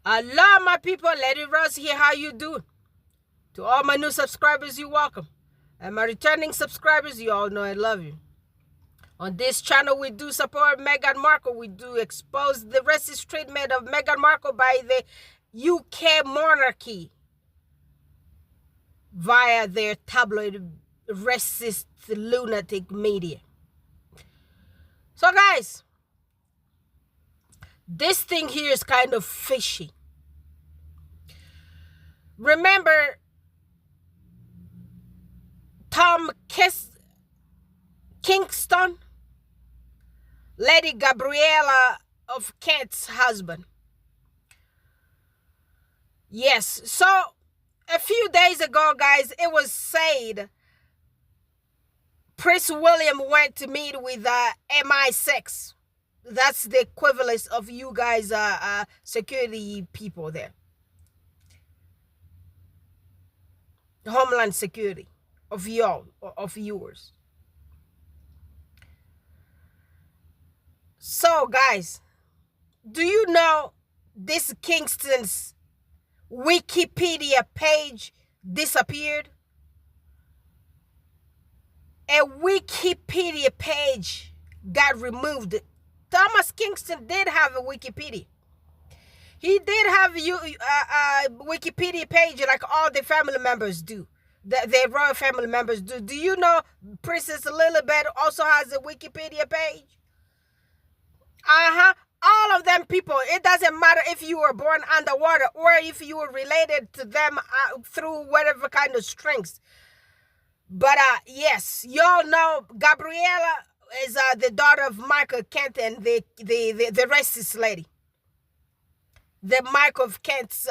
Hello, my people. Lady Rose here. How you doing? To all my new subscribers, you're welcome. And my returning subscribers, you all know I love you. On this channel, we do support Meghan Markle. We do expose the racist treatment of Meghan Markle by the UK monarchy via their tabloid racist lunatic media. So guys, this thing here is kind of fishy. Remember Kingston, Lady Gabriella of Kent's husband. Yes, so a few days ago, guys, it was said Prince William went to meet with MI6. That's the equivalent of you guys security people there. Homeland Security of y'all, of yours. So guys, do you know this Kingston's Wikipedia page disappeared? A Wikipedia page got removed. Thomas Kingston did have a Wikipedia. He did have a Wikipedia page like all the family members do. The royal family members do. Do you know Princess Lilibet also has a Wikipedia page? All of them people. It doesn't matter if you were born underwater or if you were related to them through whatever kind of strings. But yes, y'all know Gabriella is the daughter of Michael Kent and the racist lady. The Michael of Kent's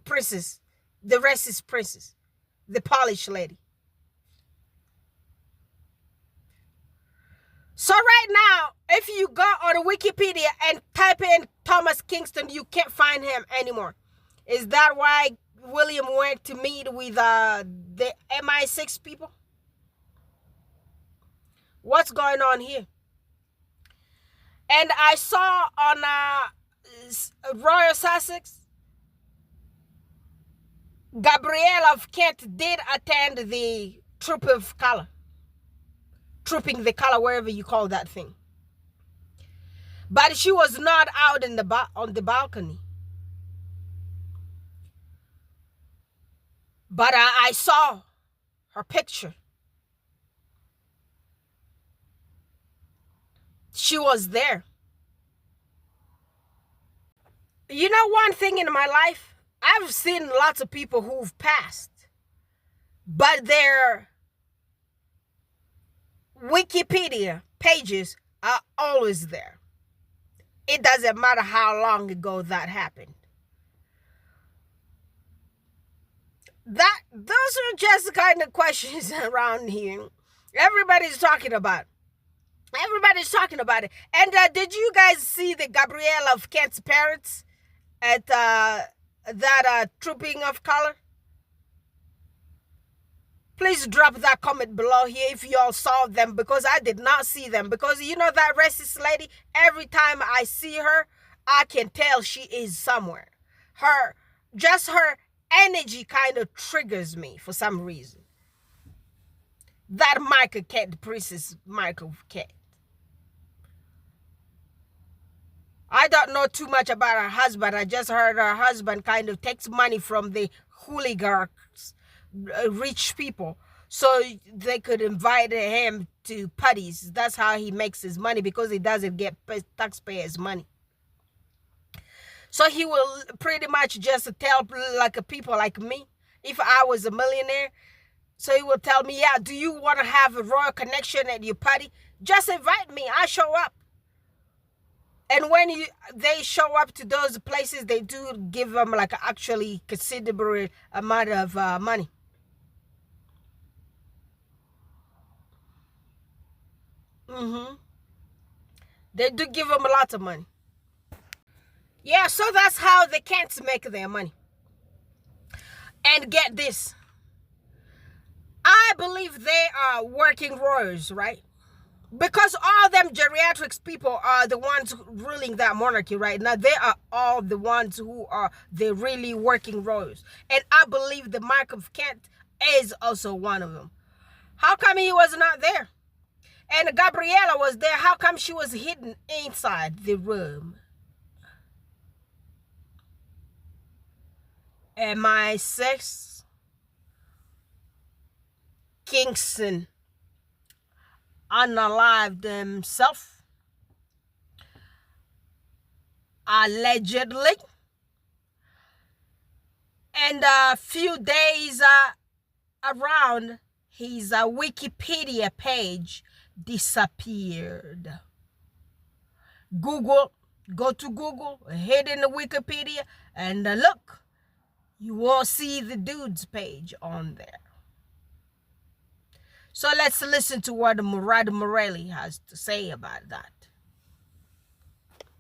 princess, the racist princess, the Polish lady. So right now, if you go on Wikipedia and type in Thomas Kingston, you can't find him anymore. Is that why William went to meet with the MI6 people? What's going on here? And I saw on Royal Sussex, Gabrielle of Kent did attend the Trooping the color, wherever you call that thing. But she was not out in on the balcony. But I saw her picture. She was there. You know one thing in my life? I've seen lots of people who've passed, but their Wikipedia pages are always there. It doesn't matter how long ago that happened. Those are just the kind of questions around here. Everybody's talking about. Everybody's talking about it. And did you guys see the Gabrielle of Kent's parents at that Trooping of Color? Please drop that comment below here if you all saw them, because I did not see them. Because you know that racist lady, every time I see her, I can tell she is somewhere. Just her energy kind of triggers me for some reason. That Michael Kent, Princess Michael Kent. I don't know too much about her husband. I just heard her husband kind of takes money from the hooligans, rich people, so they could invite him to parties. That's how he makes his money, because he doesn't get taxpayers' money. So he will pretty much just tell like people like me, if I was a millionaire, so he will tell me, yeah, do you want to have a royal connection at your party? Just invite me. I show up. And when they show up to those places, they do give them like actually considerable amount of money. They do give them a lot of money. Yeah, so that's how the Kents make their money. And get this. I believe they are working royals, right? Because all them geriatrics people are the ones ruling that monarchy right now. They are all the ones who are the really working royals. And I believe the Mark of Kent is also one of them. How come he was not there? And Gabriella was there. How come she was hidden inside the room? MI6, Kingston unalived himself, allegedly, and a few days around his Wikipedia page disappeared. Google, go to Google, hit in the Wikipedia, and look, you won't see the dude's page on there. So let's listen to what Murad Morelli has to say about that.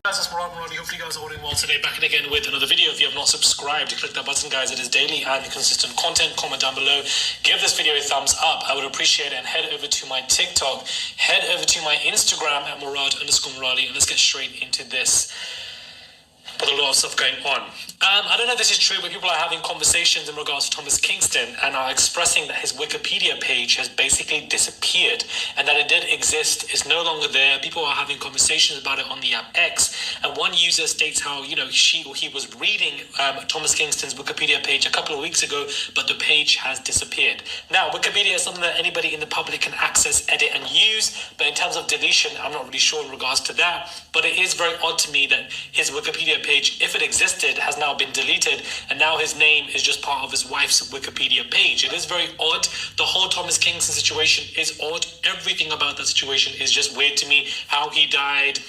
Guys, it's Murad Morelli. Hopefully you guys are holding well today. Back in again with another video. If you have not subscribed, click that button, guys. It is daily and consistent content. Comment down below. Give this video a thumbs up. I would appreciate it. And head over to my TikTok. Head over to my Instagram at Murad_Morali. And let's get straight into this. With a lot of stuff going on. I don't know if this is true, but people are having conversations in regards to Thomas Kingston and are expressing that his Wikipedia page has basically disappeared and that it did exist, is no longer there. People are having conversations about it on the app X, and one user states how, you know, she or he was reading Thomas Kingston's Wikipedia page a couple of weeks ago, but the page has disappeared. Now, Wikipedia is something that anybody in the public can access, edit, and use, but in terms of deletion, I'm not really sure in regards to that, but it is very odd to me that his Wikipedia page, if it existed, has now been deleted, and now his name is just part of his wife's Wikipedia page. It is very odd. The whole Thomas Kingston situation is odd. Everything about that situation is just weird to me. How he died,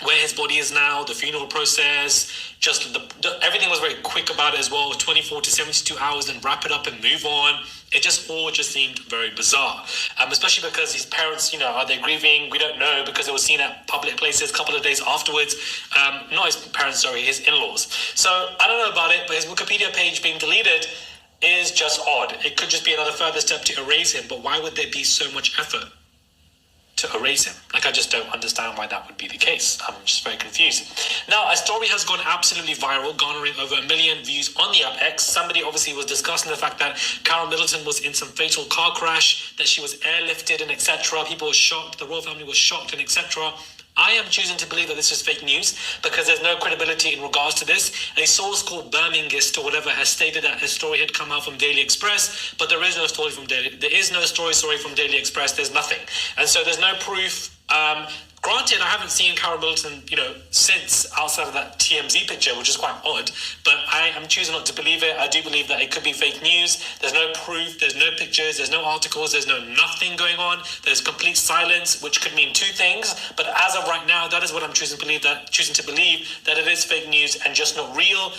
where his body is now, the funeral process, just everything was very quick about it as well. 24 to 72 hours, and wrap it up and move on. It just all seemed very bizarre, especially because his parents, you know, are they grieving? We don't know, because it was seen at public places a couple of days afterwards. Not his parents, sorry, his in-laws. So I don't know about it, but his Wikipedia page being deleted is just odd. It could just be another further step to erase him, but why would there be so much effort to erase him? Like, I just don't understand why that would be the case. I'm just very confused. Now, a story has gone absolutely viral, garnering over 1 million views on the app X. Somebody obviously was discussing the fact that Carol Middleton was in some fatal car crash, that she was airlifted and etc. People were shocked, the royal family was shocked and etc. I am choosing to believe that this is fake news because there's no credibility in regards to this. A source called Birmingist or whatever has stated that a story had come out from Daily Express, but there is no story from Daily. There is no story from Daily Express. There's nothing, and so there's no proof. Granted, I haven't seen Carol Middleton, you know, since outside of that TMZ picture, which is quite odd, but I am choosing not to believe it. I do believe that it could be fake news. There's no proof, there's no pictures, there's no articles, there's no nothing going on. There's complete silence, which could mean two things. But as of right now, that is what I'm choosing to believe, that it is fake news and just not real,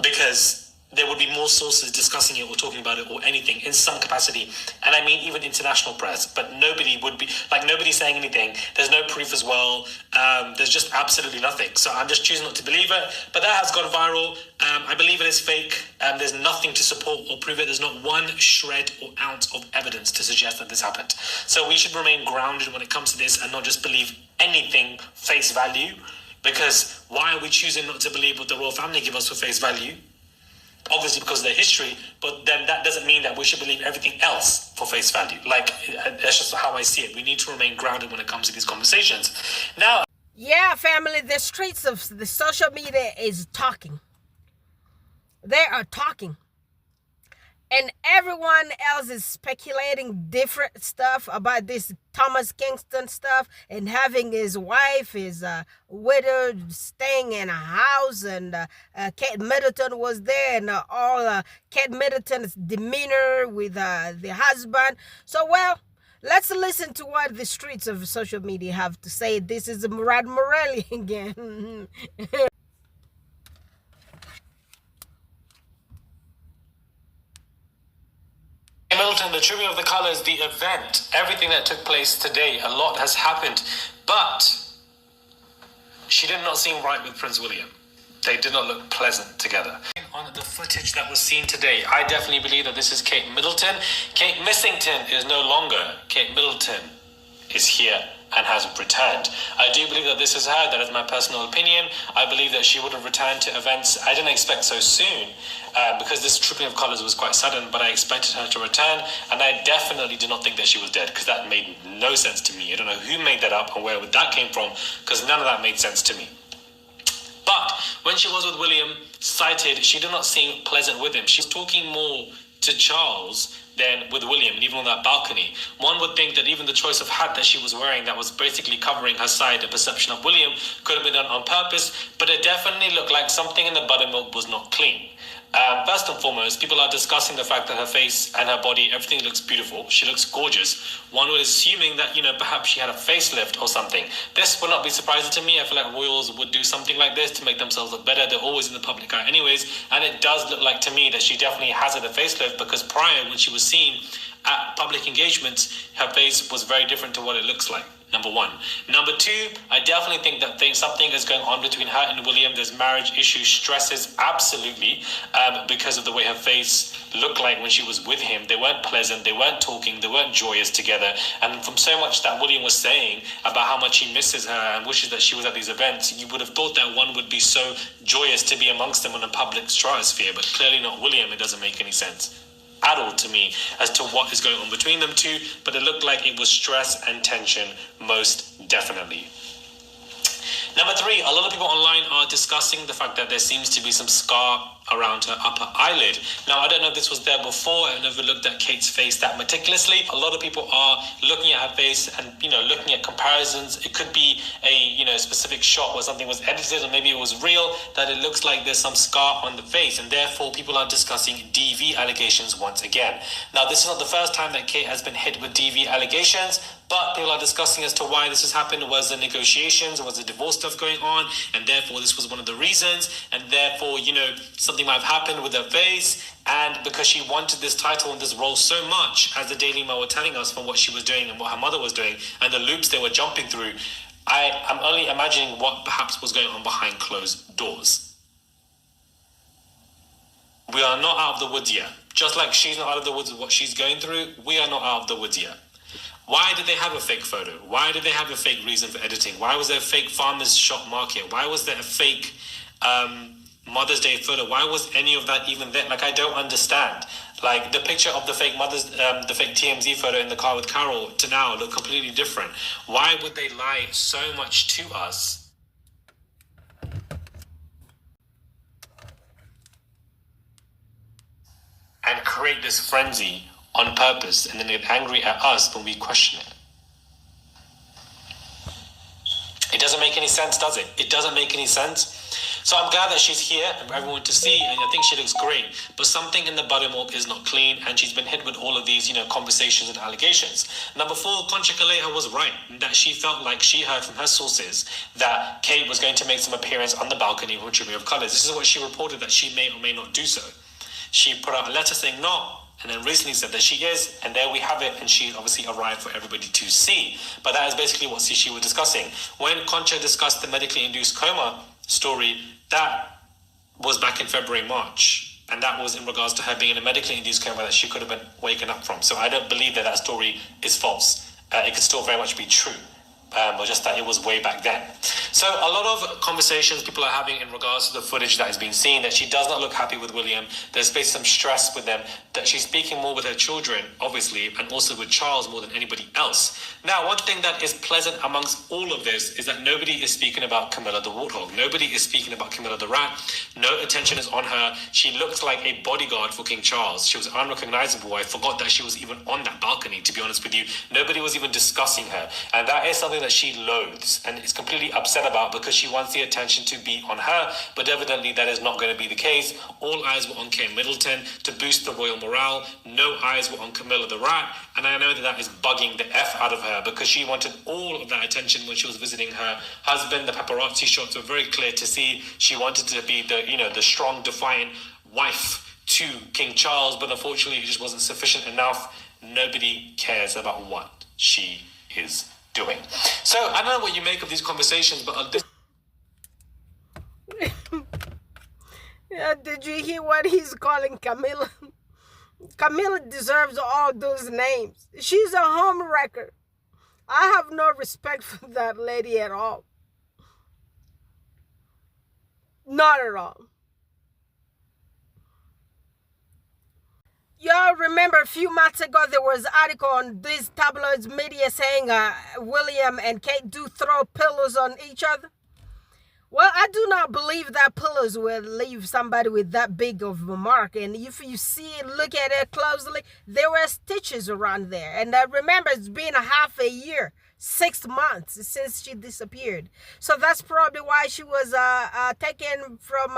because there would be more sources discussing it or talking about it or anything in some capacity. And I mean even international press, but nobody would be, like, nobody's saying anything. There's no proof as well. There's just absolutely nothing. So I'm just choosing not to believe it. But that has gone viral. I believe it is fake. There's nothing to support or prove it. There's not one shred or ounce of evidence to suggest that this happened. So we should remain grounded when it comes to this and not just believe anything face value. Because why are we choosing not to believe what the royal family give us for face value? Obviously because of their history, but then that doesn't mean that we should believe everything else for face value. Like, that's just how I see it. We need to remain grounded when it comes to these conversations. Now, yeah, family, the streets of the social media is talking. They are talking. And everyone else is speculating different stuff about this Thomas Kingston stuff, and having his wife, his widow, staying in a house, and Kate Middleton was there, and all Kate Middleton's demeanor with the husband. So, well, let's listen to what the streets of social media have to say. This is Murad Morelli again. Middleton, the trimming of the colours, the event, everything that took place today, a lot has happened, but she did not seem right with Prince William. They did not look pleasant together. on the footage that was seen today. I definitely believe that this is Kate Middleton. Kate Missington is no longer. Kate Middleton is here and has returned. I do believe that this is her. That is my personal opinion. I believe that she would have returned to events. I didn't expect so soon because this tripping of colours was quite sudden, but I expected her to return, and I definitely did not think that she was dead, because that made no sense to me. I don't know who made that up and where that came from, because none of that made sense to me. But when she was with William, cited, she did not seem pleasant with him. She was talking more to Charles than with William, and even on that balcony. One would think that even the choice of hat that she was wearing that was basically covering her side, the perception of William, could have been done on purpose, but it definitely looked like something in the buttermilk was not clean. First and foremost, people are discussing the fact that her face and her body, everything looks beautiful. She looks gorgeous. One was assuming that, perhaps she had a facelift or something. This would not be surprising to me. I feel like royals would do something like this to make themselves look better. They're always in the public eye anyways. And it does look like to me that she definitely has had a facelift, because prior, when she was seen at public engagements, her face was very different to what it looks like. Number one. Number two, I definitely think that something is going on between her and William. There's marriage issues, stresses, absolutely, because of the way her face looked like when she was with him. They weren't pleasant, they weren't talking, they weren't joyous together. And from so much that William was saying about how much he misses her and wishes that she was at these events, you would have thought that one would be so joyous to be amongst them in a public stratosphere, but clearly not William. It doesn't make any sense at all to me as to what is going on between them two, but it looked like it was stress and tension, most definitely. Number three, a lot of people online are discussing the fact that there seems to be some scar around her upper eyelid. Now, I don't know if this was there before. I never looked at Kate's face that meticulously. A lot of people are looking at her face and, looking at comparisons. It could be a, specific shot where something was edited, or maybe it was real, that it looks like there's some scar on the face, and therefore people are discussing DV allegations once again. Now, this is not the first time that Kate has been hit with DV allegations, but people are discussing as to why this has happened. Was the negotiations, was the divorce stuff going on, and therefore this was one of the reasons, and therefore, something might have happened with her face, and because she wanted this title and this role so much, as the Daily Mail were telling us from what she was doing and what her mother was doing, and the loops they were jumping through, I'm only imagining what perhaps was going on behind closed doors. We are not out of the woods yet. Just like she's not out of the woods with what she's going through, we are not out of the woods yet. Why did they have a fake photo? Why did they have a fake reason for editing? Why was there a fake farmer's shop market? Why was there a fake Mother's Day photo? Why was any of that even there? I don't understand. The picture of the fake the fake TMZ photo in the car with Carol to now look completely different. Why would they lie so much to us? And create this frenzy on purpose, and then get angry at us when we question it. It doesn't make any sense, does it? It doesn't make any sense. So I'm glad that she's here and for everyone to see, and I think she looks great. But something in the buttermilk is not clean, and she's been hit with all of these, conversations and allegations. Number four, Concha Kaleha was right, that she felt like she heard from her sources that Kate was going to make some appearance on the balcony with Tribute of Colours. This is what she reported, that she may or may not do so. She put out a letter saying no, and then recently said that she is, and there we have it, and she obviously arrived for everybody to see. But that is basically what she was discussing. When Concha discussed the medically induced coma story, that was back in February, March, and that was in regards to her being in a medically induced coma that she could have been waken up from. So I don't believe that story is false. It could still very much be true. But just that it was way back then. So a lot of conversations people are having in regards to the footage that has been seen, that she does not look happy with William. There's basically some stress with them, that she's speaking more with her children, obviously, and also with Charles more than anybody else. Now, one thing that is pleasant amongst all of this is that nobody is speaking about Camilla the Warthog. Nobody is speaking about Camilla the Rat. No attention is on her. She looks like a bodyguard for King Charles. She was unrecognizable. I forgot that she was even on that balcony, to be honest with you. Nobody was even discussing her. And that is something that she loathes and is completely upset about, because she wants the attention to be on her, but evidently that is not going to be the case. All eyes were on Kate Middleton to boost the royal morale. No eyes were on Camilla the Rat, and I know that is bugging the F out of her, because she wanted all of that attention when she was visiting her husband. The paparazzi shots were very clear to see. She wanted to be the strong, defiant wife to King Charles, but unfortunately it just wasn't sufficient enough. Nobody cares about what she is doing. So I don't know what you make of these conversations, but Did you hear what he's calling Camilla? Camilla deserves all those names. She's a home wrecker. I have no respect for that lady at all. Not at all. Y'all remember a few months ago there was an article on these tabloids media saying William and Kate do throw pillows on each other? Well, I do not believe that pillows will leave somebody with that big of a mark. And if you see it, look at it closely, there were stitches around there. And I remember it's been a half a year, 6 months since she disappeared. So that's probably why she was taken from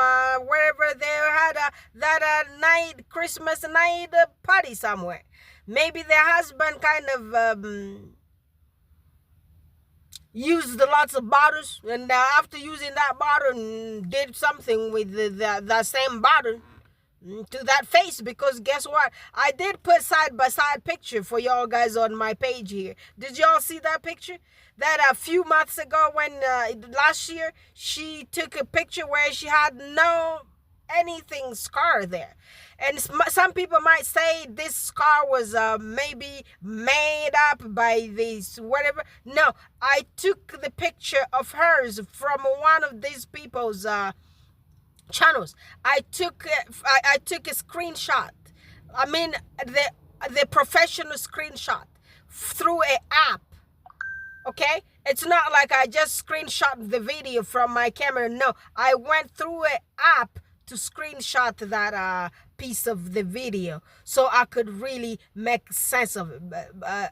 wherever they had that night, Christmas night party somewhere. Maybe their husband kind of used lots of bottles, and after using that bottle, did something with the same bottle to that face, because guess what? I did put side-by-side picture for y'all guys on my page here. Did y'all see that picture? That a few months ago, when last year, she took a picture where she had no anything scar there. And some people might say this scar was maybe made up by this whatever. No, I took the picture of hers from one of these people's channels. I took a screenshot. I mean the professional screenshot through an app. Okay, it's not like I just screenshot the video from my camera. No, I went through an app to screenshot that piece of the video, so I could really make sense of it,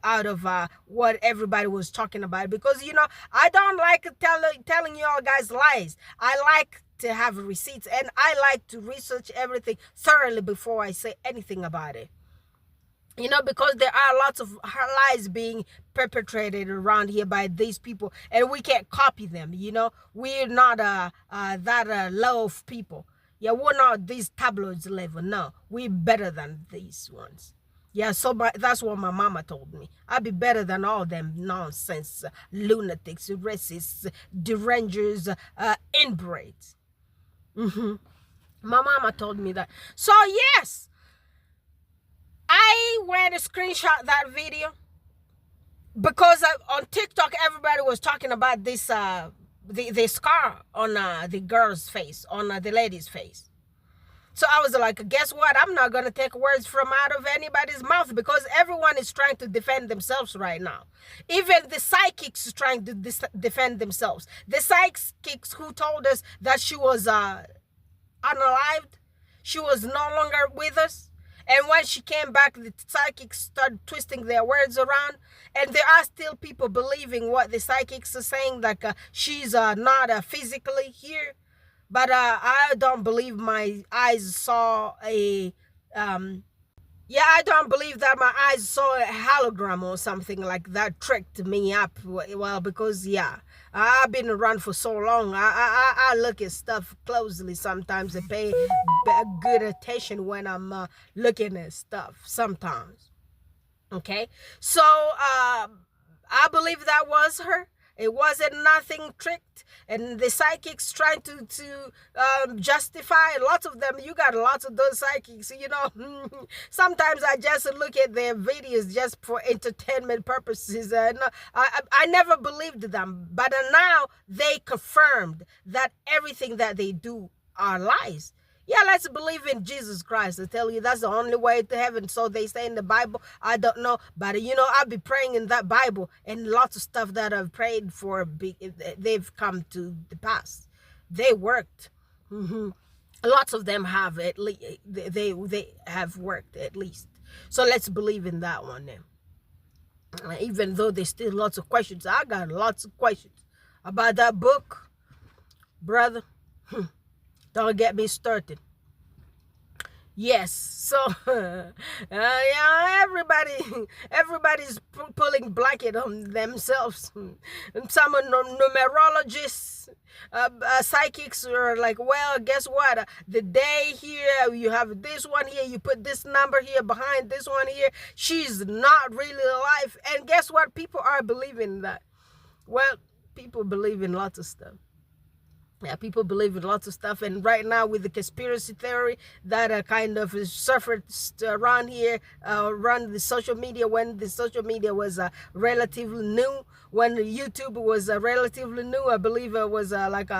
out of what everybody was talking about. Because I don't like telling y'all guys lies. I like to have receipts, and I like to research everything thoroughly before I say anything about it. Because there are lots of lies being perpetrated around here by these people, and we can't copy them. We're not that low of people. Yeah, we're not these tabloids level. No, we're better than these ones. Yeah, so that's what my mama told me. I'd be better than all them nonsense, lunatics, racists, derangers, inbreds. My mama told me that. So yes, I went to screenshot that video because on TikTok everybody was talking about this the scar on the girl's face, on the lady's face. So I was like, guess what? I'm not going to take words from out of anybody's mouth, because everyone is trying to defend themselves right now. Even the psychics are trying to defend themselves. The psychics who told us that she was unalived, she was no longer with us. And when she came back, the psychics started twisting their words around. And there are still people believing what the psychics are saying, like she's not physically here. But I don't believe my eyes saw a... I don't believe that my eyes saw a hologram or something like that tricked me up. Well, because, I've been around for so long. I look at stuff closely sometimes and pay good attention when I'm looking at stuff sometimes. Okay? So, I believe that was her. It wasn't nothing tricked, and the psychics trying to justify lots of them. You got lots of those psychics, Sometimes I just look at their videos just for entertainment purposes, and I never believed them. But now they confirmed that everything that they do are lies. Yeah, let's believe in Jesus Christ. I tell you, that's the only way to heaven. So they say in the Bible. I don't know. But, I'll be praying in that Bible. And lots of stuff that I've prayed for, they've come to the pass. They worked. Lots of them have at least. They have worked at least. So let's believe in that one then. Even though there's still lots of questions. I got lots of questions about that book. Brother. Don't get me started. Yes, so everybody's pulling blanket on themselves. Some numerologists, psychics are like, well, guess what? The day here, you have this one here, you put this number here behind this one here. She's not really alive. And guess what? People are believing that. Well, people believe in lots of stuff. Yeah, people believe in lots of stuff, and right now with the conspiracy theory that kind of is surfaced around here, around the social media, when the social media was relatively new, when YouTube was relatively new, I believe it was like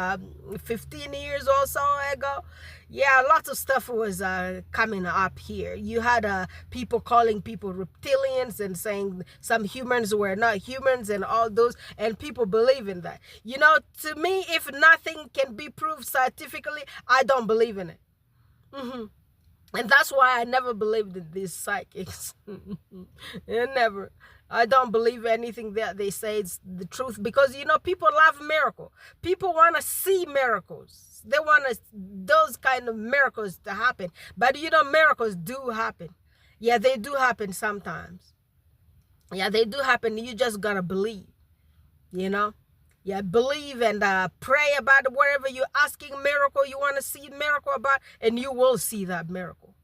15 years or so ago. Yeah, lots of stuff was coming up here. You had people calling people reptilians and saying some humans were not humans and all those, and people believe in that. You know, to me, if nothing can be proved scientifically, I don't believe in it. And that's why I never believed in these psychics. Never. I don't believe anything that they say is the truth, because, you know, people love miracle. People want to see miracles. They want those kind of miracles to happen. But, you know, miracles do happen. Yeah, they do happen sometimes. Yeah, they do happen. You just got to believe, you know. Yeah, believe and pray about whatever you're asking miracle you want to see miracle about, and you will see that miracle.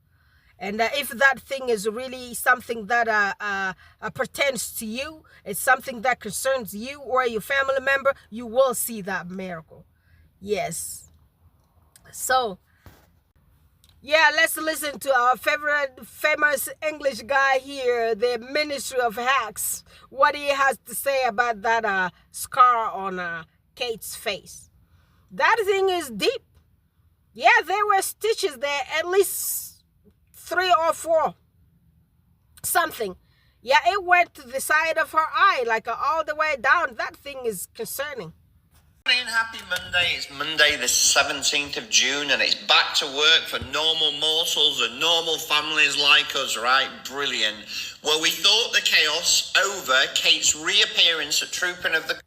And if that thing is really something that pertains to you, it's something that concerns you or your family member, you will see that miracle. Yes. So, yeah, let's listen to our favorite famous English guy here, the Ministry of Hacks, what he has to say about that scar on Kate's face. That thing is deep. Yeah, there were stitches there, at least 3 or 4. Something. Yeah, it went to the side of her eye, like all the way down. That thing is concerning. Happy Monday. It's Monday the 17th of June and it's back to work for normal mortals and normal families like us, right? Brilliant. Well, we thought the chaos over Kate's reappearance at Trooping of the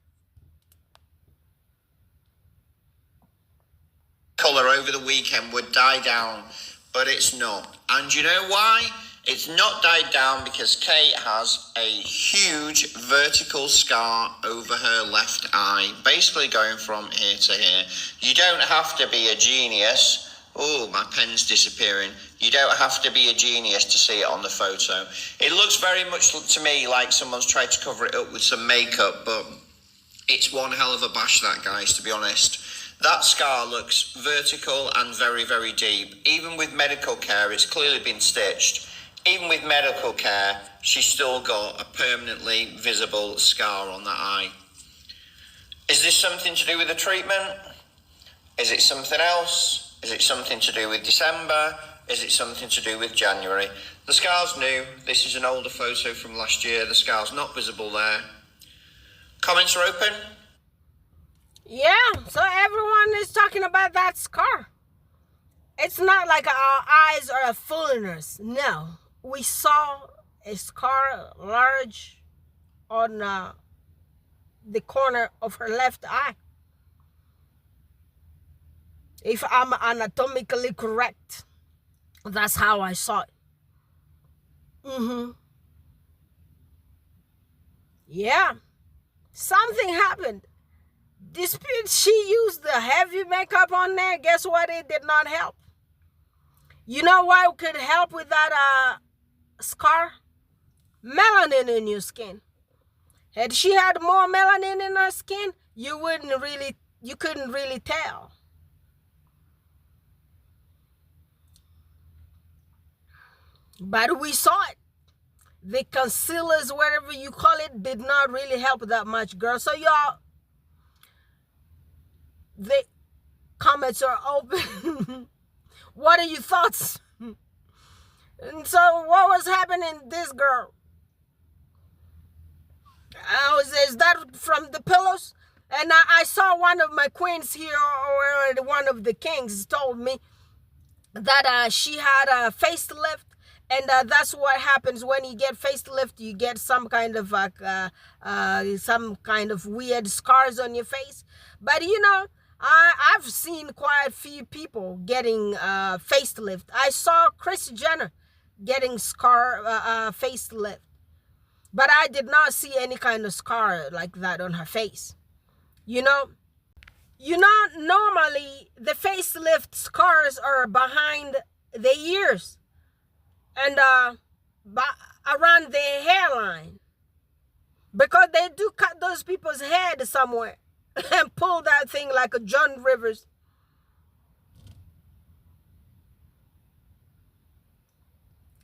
Colour over the weekend would die down, but it's not. And you know why? It's not died down because Kate has a huge vertical scar over her left eye, basically going from here to here. You don't have to be a genius. Oh, my pen's disappearing. You don't have to be a genius to see it on the photo. It looks very much to me like someone's tried to cover it up with some makeup, but it's one hell of a bash, that, guys, to be honest. That scar looks vertical and very, very deep. Even with medical care, it's clearly been stitched. Even with medical care, she's still got a permanently visible scar on that eye. Is this something to do with the treatment? Is it something else? Is it something to do with December? Is it something to do with January? The scar's new. This is an older photo from last year. The scar's not visible there. Comments are open. Yeah, so everyone is talking about that scar. It's not like our eyes are fooling us. No. We saw a scar large on the corner of her left eye. If I'm anatomically correct, that's how I saw it. Yeah. Something happened. Dispute, she used the heavy makeup on there. Guess what? It did not help. You know what could help with that scar? Melanin in your skin. Had she had more melanin in her skin, you couldn't really tell. But we saw it. The concealers, whatever you call it, did not really help that much, girl. So y'all, the comments are open. What are your thoughts? And so what was happening to this girl? Is that from the pillows? And I saw one of my queens here, or one of the kings told me that she had a facelift. And that's what happens when you get facelift. You get some kind of weird scars on your face. But you know, I've seen quite a few people getting facelift. I saw Kris Jenner getting facelift, but I did not see any kind of scar like that on her face. You know, normally the facelift scars are behind the ears and around their hairline, because they do cut those people's head somewhere. and pull that thing like a John Rivers.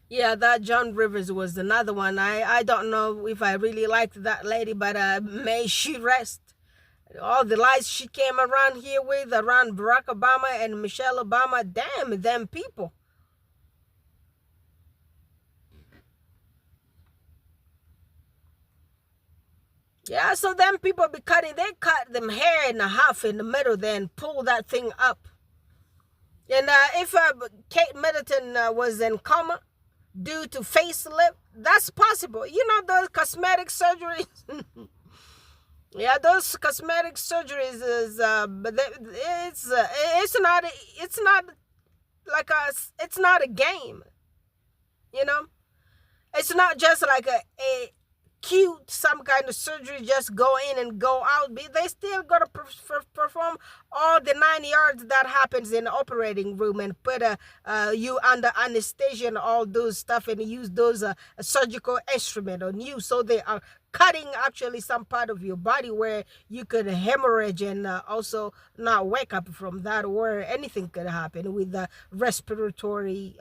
Yeah, that John Rivers was another one. I don't know if I really liked that lady, but may she rest. All the lies she came around here with, around Barack Obama and Michelle Obama, damn them people. Yeah, so them people be cutting, they cut them hair in half in the middle, then pull that thing up. And if Kate Middleton was in coma due to facelift, that's possible. You know those cosmetic surgeries? Yeah, those cosmetic surgeries is, but it's not like it's not a game, you know. It's not just like a cute some kind of surgery, just go in and go out. They still gotta perform all the 9 yards that happens in the operating room and put you under anesthesia and all those stuff and use those surgical instrument on you. So they are cutting actually some part of your body where you could hemorrhage and also not wake up from that, or anything could happen with the respiratory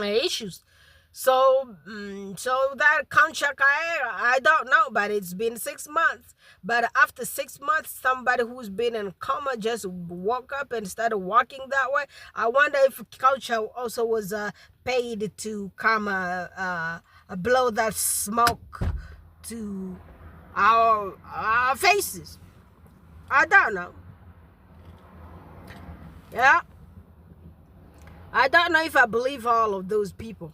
issues. So that contract, I don't know, but it's been 6 months. But after 6 months, somebody who's been in coma just woke up and started walking that way. I wonder if culture also was paid to come blow that smoke to our faces. I don't know. Yeah, I don't know if I believe all of those people.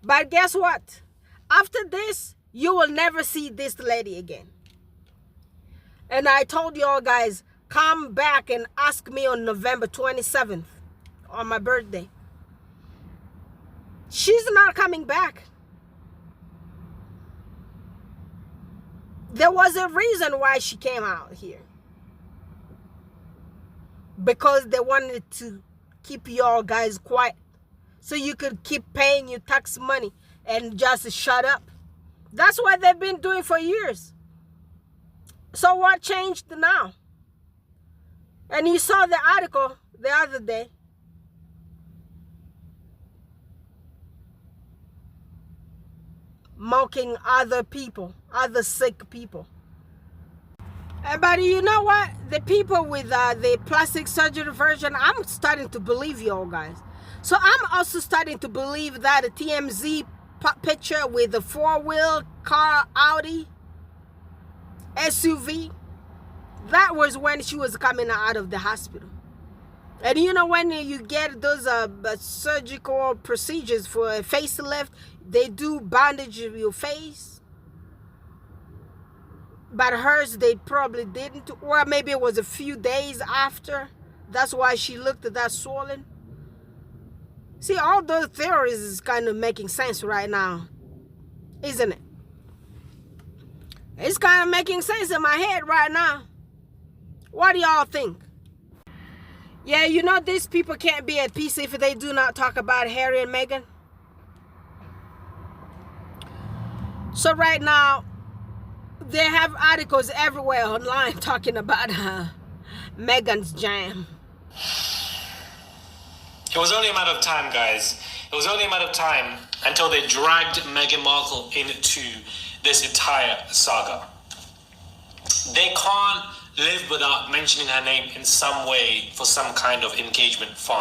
But guess what? After this, you will never see this lady again. And I told y'all guys, come back and ask me on November 27th, on my birthday. She's not coming back. There was a reason why she came out here. Because they wanted to keep y'all guys quiet, so you could keep paying your tax money and just shut up. That's what they've been doing for years. So what changed now? And you saw the article the other day. Mocking other people, other sick people. But you know what? The people with the plastic surgery version, I'm starting to believe y'all guys. So I'm also starting to believe that a TMZ picture with the 4-wheel car Audi SUV, that was when she was coming out of the hospital. And you know, when you get those surgical procedures for a facelift, they do bandage your face. But hers, they probably didn't. Or maybe it was a few days after. That's why she looked that swollen. See, all those theories is kind of making sense right now, isn't it? It's kind of making sense in my head right now. What do y'all think? Yeah, you know, these people can't be at peace if they do not talk about Harry and Meghan. So right now, they have articles everywhere online talking about Meghan's jam. It was only a matter of time, guys. It was only a matter of time until they dragged Meghan Markle into this entire saga. They can't live without mentioning her name in some way for some kind of engagement farm.